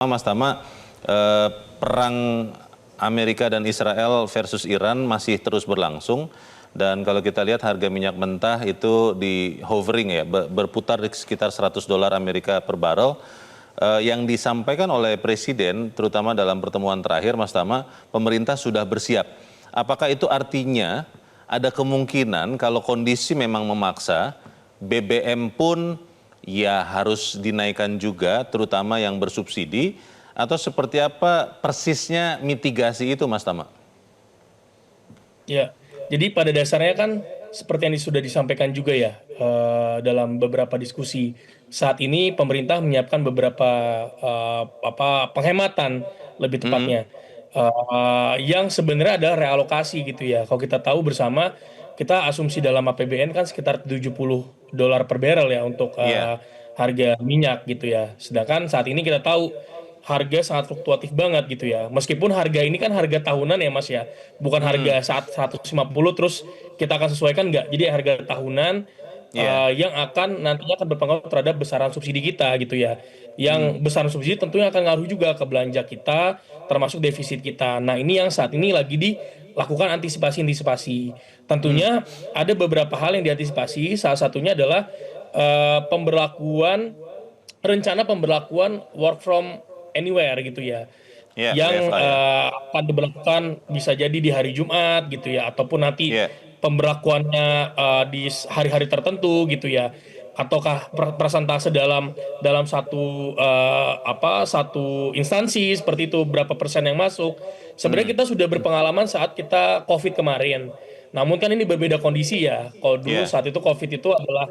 Mas Tama, perang Amerika dan Israel versus Iran masih terus berlangsung, dan kalau kita lihat harga minyak mentah itu di hovering ya, berputar di sekitar $100 Amerika per barrel. Yang disampaikan oleh Presiden, terutama dalam pertemuan terakhir, Mas Tama, pemerintah sudah bersiap. Apakah itu artinya ada kemungkinan kalau kondisi memang memaksa, BBM pun ya harus dinaikkan juga, terutama yang bersubsidi, atau seperti apa persisnya mitigasi itu, Mas Tama? Ya, jadi pada dasarnya kan seperti yang sudah disampaikan juga ya dalam beberapa diskusi. Saat ini pemerintah menyiapkan beberapa penghematan lebih tepatnya, yang sebenarnya adalah realokasi gitu ya. Kalau kita tahu bersama, kita asumsi dalam APBN kan sekitar $70 per barrel ya untuk Iya. harga minyak gitu ya. Sedangkan saat ini kita tahu harga sangat fluktuatif banget gitu ya. Meskipun harga ini kan harga tahunan ya Mas ya, bukan Hmm. harga saat 150 terus kita akan sesuaikan nggak. Jadi harga tahunan Iya. yang akan nantinya akan berpengaruh terhadap besaran subsidi kita gitu ya. Hmm. Yang besaran subsidi tentunya akan ngaruh juga ke belanja kita, termasuk defisit kita. Nah ini yang saat ini lagi dilakukan antisipasi-antisipasi. Hmm. Tentunya ada beberapa hal yang diantisipasi, salah satunya adalah rencana pemberlakuan work from anywhere gitu ya, Iya, yang WFA ya. akan diberlakukan bisa jadi di hari Jumat gitu ya, ataupun nanti Iya. pemberlakuannya di hari-hari tertentu gitu ya, ataukah persentase dalam satu satu instansi seperti itu, berapa persen yang masuk. Sebenarnya Hmm. kita sudah berpengalaman saat kita COVID kemarin. Namun kan ini berbeda kondisi ya. Kalau dulu Iya. saat itu COVID itu adalah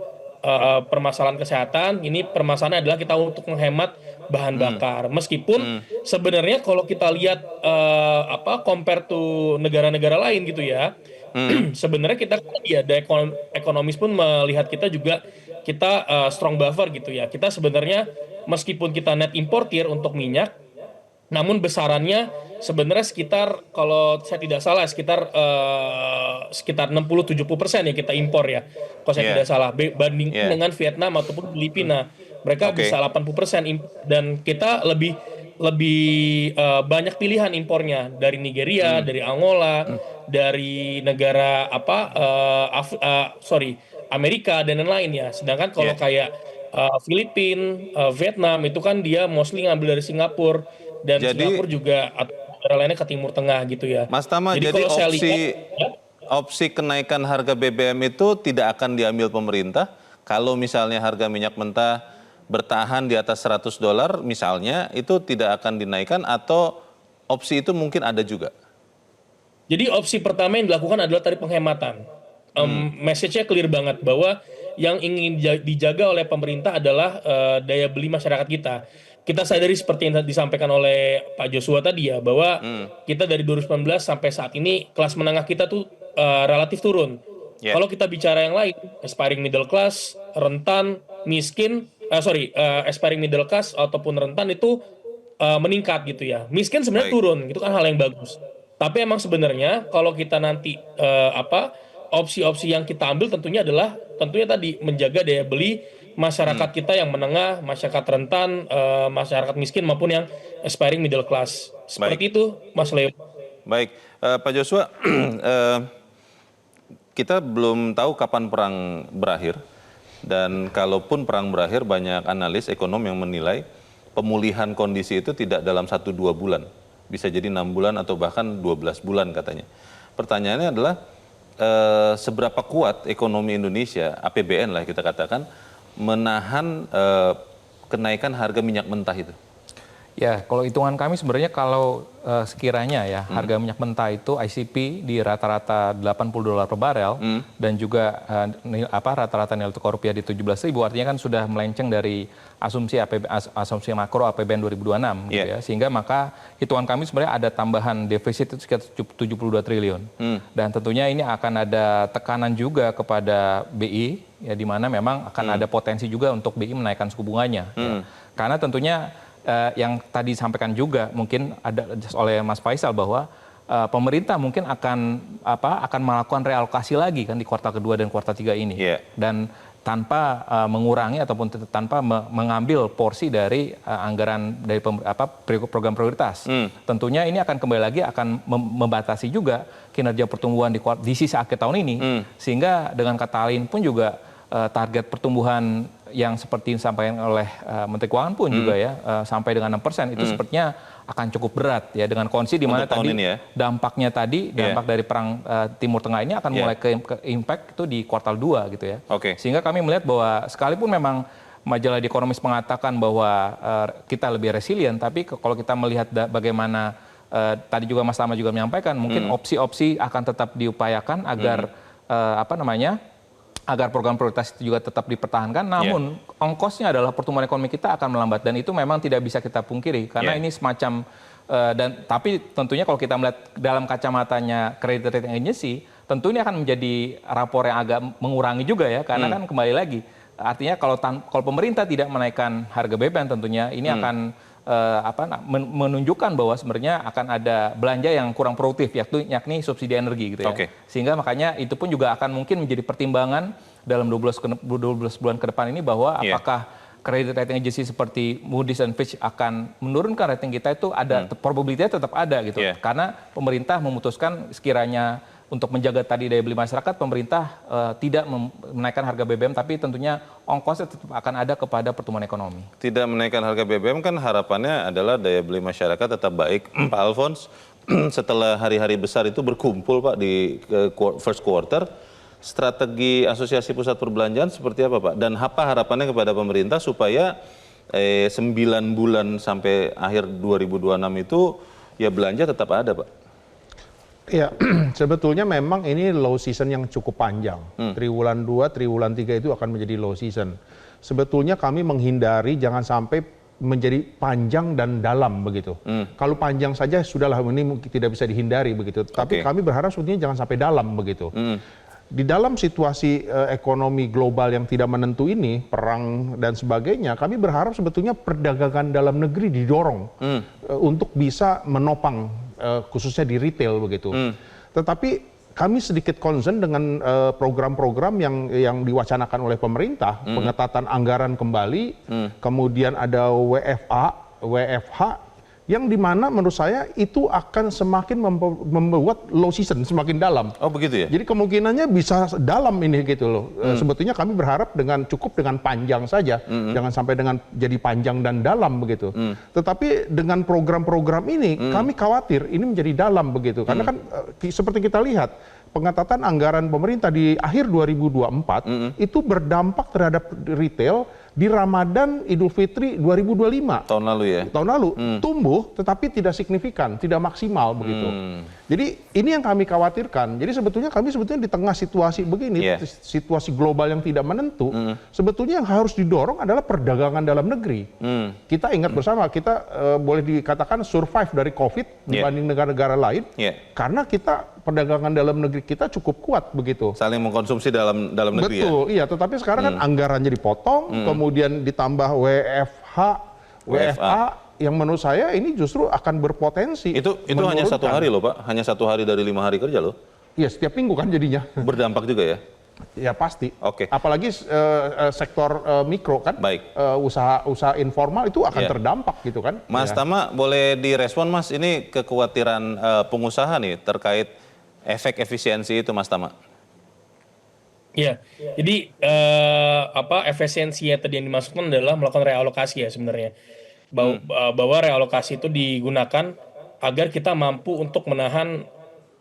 permasalahan kesehatan, ini permasalahan adalah kita untuk menghemat bahan Hmm. bakar. Meskipun Hmm. sebenarnya kalau kita lihat compare to negara-negara lain gitu ya, Hmm. sebenarnya kita kan ya ada ekonomis pun melihat kita juga, kita strong buffer gitu ya. Kita sebenarnya meskipun kita net importir untuk minyak, namun besarannya sebenarnya sekitar, kalau saya tidak salah, sekitar 60-70% ya kita impor ya. Kalau saya Iya. tidak salah, bandingkan Iya. dengan Vietnam ataupun Filipina. Mereka bisa Oke. 80% dan kita lebih lebih banyak pilihan impornya dari Nigeria, Hmm. dari Angola, dari negara Amerika dan lain-lain ya. Sedangkan kalau Iya. kayak Filipina, Vietnam itu kan dia mostly ngambil dari Singapura, dan Jadi, Singapura juga atau negara lainnya ke Timur Tengah gitu ya. Mas Tama, Jadi jadi kalau saya lihat ya, opsi kenaikan harga BBM itu tidak akan diambil pemerintah kalau misalnya harga minyak mentah bertahan di atas $100 misalnya, itu tidak akan dinaikkan, atau opsi itu mungkin ada juga? jadi opsi pertama yang dilakukan adalah tadi penghematan. Hmm. Message-nya clear banget bahwa yang ingin dijaga oleh pemerintah adalah daya beli masyarakat kita. Kita sadari seperti yang disampaikan oleh Pak Joshua tadi ya, bahwa Hmm. kita dari 2019 sampai saat ini kelas menengah kita tuh relatif turun. Ya. Kalau kita bicara yang lain, aspiring middle class, rentan, miskin, aspiring middle class ataupun rentan itu meningkat gitu ya. Miskin sebenarnya Baik. turun, itu kan hal yang bagus. Tapi emang sebenarnya kalau kita nanti opsi-opsi yang kita ambil tentunya tadi menjaga daya beli Hmm. masyarakat kita yang menengah, masyarakat rentan, masyarakat miskin maupun yang aspiring middle class. Baik. Seperti itu, Mas Leo. Baik. Pak Joshua, kita belum tahu kapan perang berakhir, dan kalaupun perang berakhir, banyak analis ekonom yang menilai pemulihan kondisi itu tidak dalam 1-2 bulan, bisa jadi 6 bulan atau bahkan 12 bulan katanya. Pertanyaannya adalah seberapa kuat ekonomi Indonesia, APBN lah kita katakan, menahan kenaikan harga minyak mentah itu? Ya, kalau hitungan kami sebenarnya kalau sekiranya ya harga minyak mentah itu ICP di rata-rata $80 per barel, dan juga rata-rata nilai tukar rupiah di 17.000, artinya kan sudah melenceng dari asumsi makro APBN 2026 gitu ya. Sehingga maka hitungan kami sebenarnya ada tambahan defisit itu sekitar 72 triliun. Dan tentunya ini akan ada tekanan juga kepada BI ya, di mana memang akan ada potensi juga untuk BI menaikkan suku bunganya ya. Karena tentunya yang tadi disampaikan juga mungkin ada oleh Mas Faisal bahwa pemerintah mungkin akan melakukan realokasi lagi kan di kuartal kedua dan kuartal 3 ini. Dan tanpa mengurangi ataupun tanpa mengambil porsi dari anggaran dari program prioritas. Tentunya ini akan kembali lagi akan membatasi juga kinerja pertumbuhan di sisa akhir tahun ini, sehingga dengan kata lain pun juga target pertumbuhan yang seperti disampaikan oleh Menteri Keuangan pun juga ya sampai dengan 6% itu sepertinya akan cukup berat ya dengan kondisi di mana tadi dampaknya dampak dari perang Timur Tengah ini akan mulai ke impact itu di kuartal 2 gitu ya. Sehingga kami melihat bahwa sekalipun memang majalah The Economist mengatakan bahwa kita lebih resilient, tapi kalau kita melihat bagaimana tadi juga Mas Tama juga menyampaikan mungkin opsi-opsi akan tetap diupayakan agar agar program prioritas itu juga tetap dipertahankan, namun ongkosnya adalah pertumbuhan ekonomi kita akan melambat dan itu memang tidak bisa kita pungkiri karena ini semacam tapi tentunya kalau kita melihat dalam kacamatanya credit rating agency, tentu ini akan menjadi rapor yang agak mengurangi juga ya karena kan kembali lagi artinya kalau pemerintah tidak menaikkan harga BBM tentunya ini akan menunjukkan bahwa sebenarnya akan ada belanja yang kurang produktif yakni subsidi energi gitu ya. Sehingga makanya itu pun juga akan mungkin menjadi pertimbangan dalam 12 bulan ke depan ini bahwa apakah credit rating agency seperti Moody's dan Fitch akan menurunkan rating kita itu ada probabilitasnya tetap ada gitu. Karena pemerintah memutuskan sekiranya untuk menjaga tadi daya beli masyarakat, pemerintah tidak menaikkan harga BBM, tapi tentunya ongkosnya tetap akan ada kepada pertumbuhan ekonomi. Tidak menaikkan harga BBM kan harapannya adalah daya beli masyarakat tetap baik. Pak Alphonse, setelah hari-hari besar itu berkumpul Pak di first quarter, strategi Asosiasi Pusat Perbelanjaan seperti apa Pak? Dan apa harapannya kepada pemerintah supaya 9 bulan sampai akhir 2026 itu ya belanja tetap ada Pak? Ya, sebetulnya memang ini low season yang cukup panjang. Triwulan 2, triwulan 3 itu akan menjadi low season. Sebetulnya kami menghindari jangan sampai menjadi panjang dan dalam begitu. Kalau panjang saja sudahlah ini mungkin tidak bisa dihindari begitu. Tapi kami berharap sebetulnya jangan sampai dalam begitu. Di dalam situasi ekonomi global yang tidak menentu ini, perang dan sebagainya, kami berharap sebetulnya perdagangan dalam negeri didorong untuk bisa menopang khususnya di retail begitu. Tetapi kami sedikit concern dengan program-program yang diwacanakan oleh pemerintah, pengetatan anggaran kembali, kemudian ada WFH, yang dimana menurut saya itu akan semakin membuat low season semakin dalam. Oh begitu ya? Jadi kemungkinannya bisa dalam ini gitu loh. Sebetulnya kami berharap cukup dengan panjang saja, jangan sampai dengan jadi panjang dan dalam begitu. Tetapi dengan program-program ini kami khawatir ini menjadi dalam begitu. Karena kan seperti kita lihat pengetatan anggaran pemerintah di akhir 2024 itu berdampak terhadap retail di Ramadan Idul Fitri 2025. Tahun lalu ya? Tahun lalu tumbuh tetapi tidak signifikan, tidak maksimal begitu. Jadi ini yang kami khawatirkan. Jadi sebetulnya kami di tengah situasi begini, situasi global yang tidak menentu, sebetulnya yang harus didorong adalah perdagangan dalam negeri. Kita ingat bersama, kita boleh dikatakan survive dari COVID dibanding negara-negara lain, karena kita perdagangan dalam negeri kita cukup kuat begitu. Saling mengkonsumsi dalam negeri. Betul, iya. Tetapi sekarang kan anggarannya dipotong, kemudian ditambah WFA, yang menurut saya ini justru akan berpotensi. Itu hanya 1 hari loh Pak, hanya 1 hari dari 5 hari kerja loh. Iya, setiap minggu kan jadinya. Berdampak juga ya? Ya pasti. Apalagi sektor mikro kan, usaha informal itu akan terdampak gitu kan. Mas Tama, boleh direspon Mas, ini kekhawatiran pengusaha nih terkait efek efisiensi itu Mas Tama. Iya, jadi efisiensi tadi yang dimaksudkan adalah melakukan realokasi ya sebenarnya. Bahwa realokasi itu digunakan agar kita mampu untuk menahan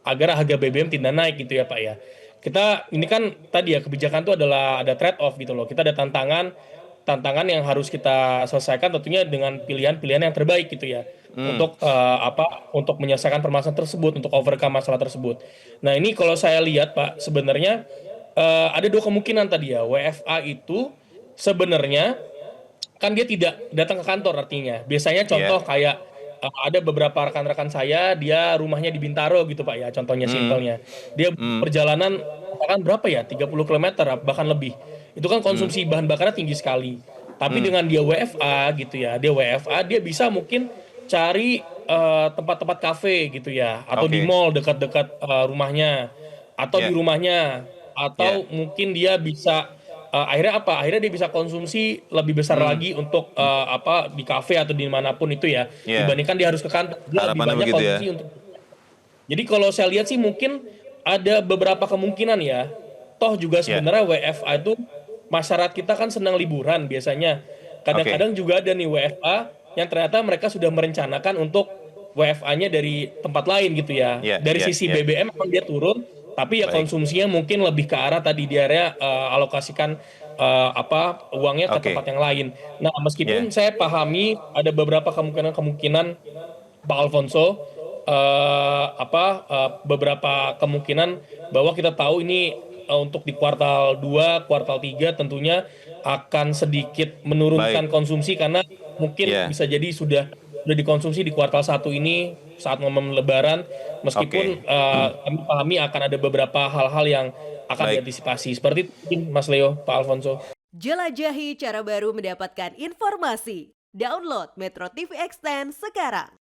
agar harga BBM tidak naik gitu ya Pak ya. Kita ini kan tadi ya kebijakan itu adalah ada trade off gitu loh. Kita ada tantangan yang harus kita selesaikan tentunya dengan pilihan-pilihan yang terbaik gitu ya. Untuk menyelesaikan permasalahan tersebut, untuk overcome masalah tersebut. Nah, ini kalau saya lihat Pak, sebenarnya ada 2 kemungkinan tadi ya. WFA itu sebenarnya kan dia tidak datang ke kantor artinya. Biasanya contoh kayak ada beberapa rekan-rekan saya, dia rumahnya di Bintaro gitu Pak ya, contohnya simpelnya. Dia perjalanan kan berapa ya, 30 km bahkan lebih. Itu kan konsumsi bahan bakarnya tinggi sekali. Tapi dengan dia WFA gitu ya, dia bisa mungkin cari tempat-tempat kafe gitu ya, atau di mall dekat-dekat rumahnya, atau di rumahnya, atau mungkin dia bisa akhirnya apa? Akhirnya dia bisa konsumsi lebih besar lagi untuk di kafe atau dimanapun itu ya, Iya. dibandingkan dia harus ke kantor. Dia lebih Harapannya banyak begitu ya. konsumsi untuk. Jadi kalau saya lihat sih mungkin ada beberapa kemungkinan ya. Toh juga sebenarnya WFA itu masyarakat kita kan senang liburan biasanya. Kadang-kadang juga ada nih WFA yang ternyata mereka sudah merencanakan untuk WFA-nya dari tempat lain gitu ya. Iya, Dari iya, sisi iya. BBM memang dia turun, tapi ya Baik. konsumsinya mungkin lebih ke arah tadi di area alokasikan uangnya ke Oke. tempat yang lain. Nah, meskipun saya pahami ada beberapa kemungkinan Pak Alfonso beberapa kemungkinan bahwa kita tahu ini untuk di kuartal 2, kuartal 3 tentunya akan sedikit menurunkan konsumsi karena mungkin bisa jadi sudah dikonsumsi di kuartal 1 ini saat momen lebaran, meskipun kami pahami akan ada beberapa hal-hal yang akan diantisipasi. Seperti itu mungkin Mas Leo, Pak Alfonso. Jelajahi cara baru mendapatkan informasi. Download Metro TV Extend sekarang.